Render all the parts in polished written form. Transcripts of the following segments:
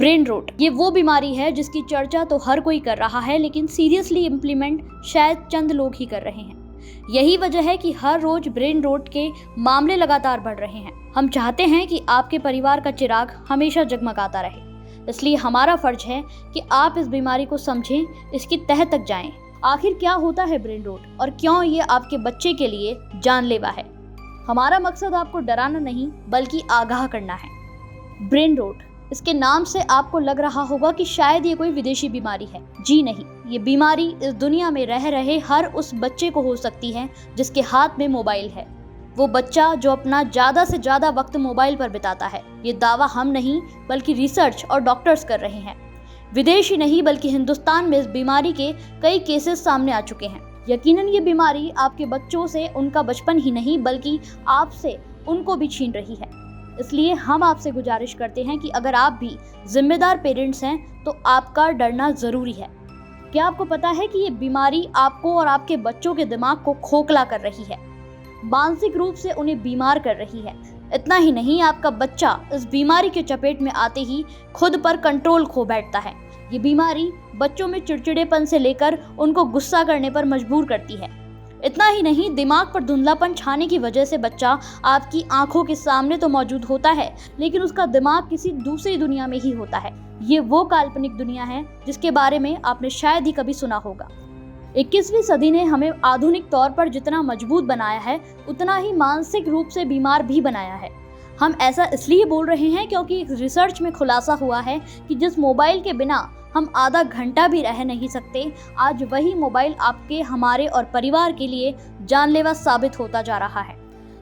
Brain rot ये वो बीमारी है जिसकी चर्चा तो हर कोई कर रहा है, लेकिन सीरियसली इम्प्लीमेंट शायद चंद लोग ही कर रहे हैं। यही वजह है कि हर रोज ब्रेन रोट के मामले लगातार बढ़ रहे हैं। हम चाहते हैं कि आपके परिवार का चिराग हमेशा जगमगाता रहे, इसलिए हमारा फर्ज है कि आप इस बीमारी को समझें, इसकी तह तक जाएं। आखिर क्या होता है ब्रेन रोट और क्यों ये आपके बच्चे के लिए जानलेवा है? हमारा मकसद आपको डराना नहीं बल्कि आगाह करना है। ब्रेन रोट, इसके नाम से आपको लग रहा होगा कि शायद ये कोई विदेशी बीमारी है। जी नहीं, ये बीमारी इस दुनिया में रह रहे हर उस बच्चे को हो सकती है जिसके हाथ में मोबाइल है। वो बच्चा जो अपना ज़्यादा से ज़्यादा वक्त मोबाइल पर बिताता है। ये दावा हम नहीं बल्कि रिसर्च और डॉक्टर्स कर रहे हैं। विदेश ही नहीं बल्कि हिंदुस्तान में इस बीमारी के कई केसेस सामने आ चुके हैं। यकीनन ये बीमारी आपके बच्चों से उनका बचपन ही नहीं बल्कि आपसे उनको भी छीन रही है। इसलिए हम आपसे गुजारिश करते हैं कि अगर आप भी जिम्मेदार पेरेंट्स हैं तो आपका डरना ज़रूरी है। क्या आपको पता है कि ये बीमारी आपको और आपके बच्चों के दिमाग को खोखला कर रही है, मानसिक रूप से उन्हें बीमार कर रही है। इतना ही नहीं, आपका बच्चा इस बीमारी के चपेट में आते ही खुद पर कंट्रोल खो बैठता है। ये बीमारी बच्चों में चिड़चिड़ेपन से लेकर उनको गुस्सा करने पर मजबूर करती है। इतना ही नहीं, दिमाग पर धुंधलापन छाने की वजह से बच्चा आपकी आंखों के सामने तो मौजूद होता है, लेकिन उसका दिमाग किसी दूसरी दुनिया में ही होता है। ये वो काल्पनिक दुनिया है जिसके बारे में आपने शायद ही कभी सुना होगा। 21वीं सदी ने हमें आधुनिक तौर पर जितना मजबूत बनाया है, उतना ही मानसिक रूप से बीमार भी बनाया है। हम ऐसा इसलिए बोल रहे हैं क्योंकि रिसर्च में खुलासा हुआ है कि जिस मोबाइल के बिना हम आधा घंटा भी रह नहीं सकते, आज वही मोबाइल आपके, हमारे और परिवार के लिए जानलेवा साबित होता जा रहा है।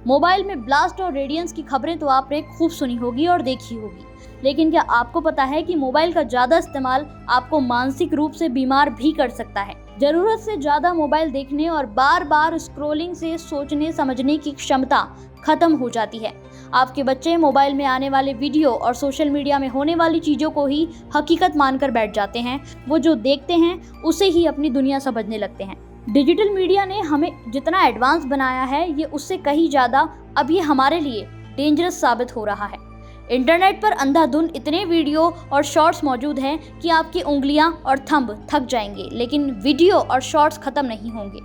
मोबाइल में ब्लास्ट और रेडियंस की खबरें तो आपने खूब सुनी होगी और देखी होगी, लेकिन क्या आपको पता है कि मोबाइल का ज़्यादा इस्तेमाल आपको मानसिक रूप से बीमार भी कर सकता है? ज़रूरत से ज़्यादा मोबाइल देखने और बार बार स्क्रॉलिंग से सोचने समझने की क्षमता खत्म हो जाती है। आपके बच्चे मोबाइल में आने वाले वीडियो और सोशल मीडिया में होने वाली चीज़ों को ही हकीकत मानकर बैठ जाते हैं। वो जो देखते हैं उसे ही अपनी दुनिया समझने लगते हैं। डिजिटल मीडिया ने हमें जितना एडवांस बनाया है, ये उससे कहीं ज़्यादा अब ये हमारे लिए डेंजरस साबित हो रहा है। इंटरनेट पर अंधाधुंध इतने वीडियो और शॉर्ट्स मौजूद हैं कि आपकी उंगलियां और थंब थक जाएंगे, लेकिन वीडियो और शॉर्ट्स खत्म नहीं होंगे।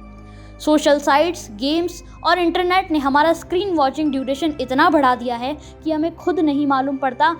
सोशल साइट्स, गेम्स और इंटरनेट ने हमारा स्क्रीन वॉचिंग ड्यूरेशन इतना बढ़ा दिया है कि हमें खुद नहीं मालूम पड़ता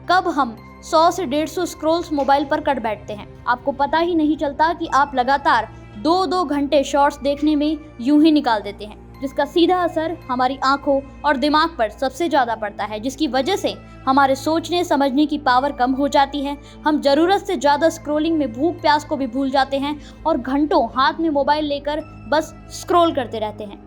कब हम 100 से 150 स्क्रॉल्स मोबाइल पर कर बैठते हैं। आपको पता ही नहीं चलता कि आप लगातार 2-2 घंटे शॉर्ट्स देखने में यूं ही निकाल देते हैं, जिसका सीधा असर हमारी आंखों और दिमाग पर सबसे ज़्यादा पड़ता है, जिसकी वजह से हमारे सोचने समझने की पावर कम हो जाती है। हम ज़रूरत से ज़्यादा स्क्रॉलिंग में भूख प्यास को भी भूल जाते हैं और घंटों हाथ में मोबाइल लेकर बस स्क्रॉल करते रहते हैं।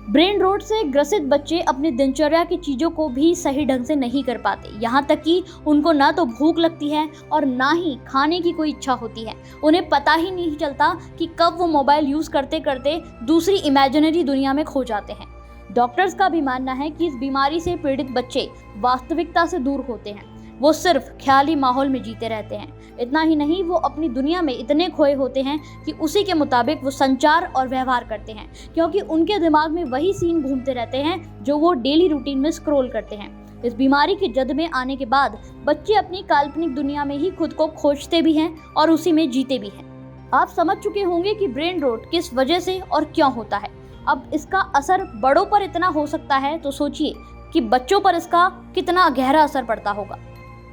ब्रेन रोट से ग्रसित बच्चे अपनी दिनचर्या की चीज़ों को भी सही ढंग से नहीं कर पाते, यहाँ तक कि उनको ना तो भूख लगती है और ना ही खाने की कोई इच्छा होती है। उन्हें पता ही नहीं चलता कि कब वो मोबाइल यूज़ करते करते दूसरी इमेजिनरी दुनिया में खो जाते हैं। डॉक्टर्स का भी मानना है कि इस बीमारी से पीड़ित बच्चे वास्तविकता से दूर होते हैं। वो सिर्फ ख्याली माहौल में जीते रहते हैं। इतना ही नहीं, वो अपनी दुनिया में इतने खोए होते हैं कि उसी के मुताबिक वो संचार और व्यवहार करते हैं, क्योंकि उनके दिमाग में वही सीन घूमते रहते हैं जो वो डेली रूटीन में स्क्रॉल करते हैं। इस बीमारी की जद में आने के बाद बच्चे अपनी काल्पनिक दुनिया में ही खुद को खोजते भी हैं और उसी में जीते भी हैं। आप समझ चुके होंगे कि ब्रेन रोट किस वजह से और क्यों होता है। अब इसका असर बड़ों पर इतना हो सकता है, तो सोचिए कि बच्चों पर इसका कितना गहरा असर पड़ता होगा।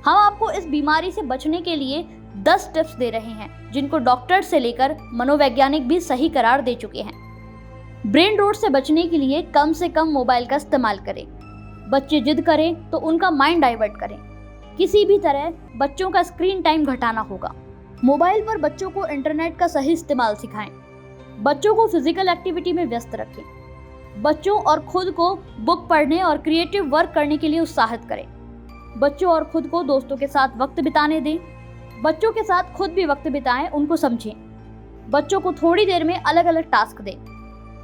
हम आपको इस बीमारी से बचने के लिए 10 टिप्स दे रहे हैं, जिनको डॉक्टर से लेकर मनोवैज्ञानिक भी सही करार दे चुके हैं। ब्रेन रोट से बचने के लिए कम से कम मोबाइल का इस्तेमाल करें। बच्चे जिद करें तो उनका माइंड डाइवर्ट करें। किसी भी तरह बच्चों का स्क्रीन टाइम घटाना होगा। मोबाइल पर बच्चों को इंटरनेट का सही इस्तेमाल सिखाएं। बच्चों को फिजिकल एक्टिविटी में व्यस्त रखें। बच्चों और खुद को बुक पढ़ने और क्रिएटिव वर्क करने के लिए उत्साहित करें। बच्चों और खुद को दोस्तों के साथ वक्त बिताने दें। बच्चों के साथ खुद भी वक्त बिताएं, उनको समझें। बच्चों को थोड़ी देर में अलग अलग टास्क दें।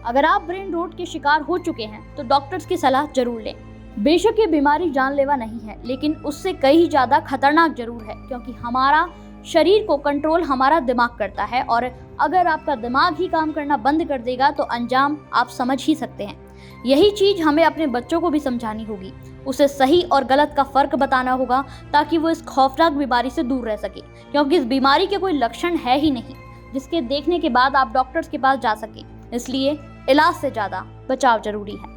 अगर आप ब्रेन रोट के शिकार हो चुके हैं तो डॉक्टर्स की सलाह जरूर लें। बेशक ये बीमारी जानलेवा नहीं है, लेकिन उससे कहीं ज़्यादा खतरनाक जरूर है, क्योंकि हमारा शरीर को कंट्रोल हमारा दिमाग करता है और अगर आपका दिमाग ही काम करना बंद कर देगा तो अंजाम आप समझ ही सकते हैं। यही चीज हमें अपने बच्चों को भी समझानी होगी, उसे सही और गलत का फर्क बताना होगा ताकि वो इस खौफनाक बीमारी से दूर रह सके, क्योंकि इस बीमारी के कोई लक्षण है ही नहीं जिसके देखने के बाद आप डॉक्टर्स के पास जा सके। इसलिए इलाज से ज्यादा बचाव जरूरी है।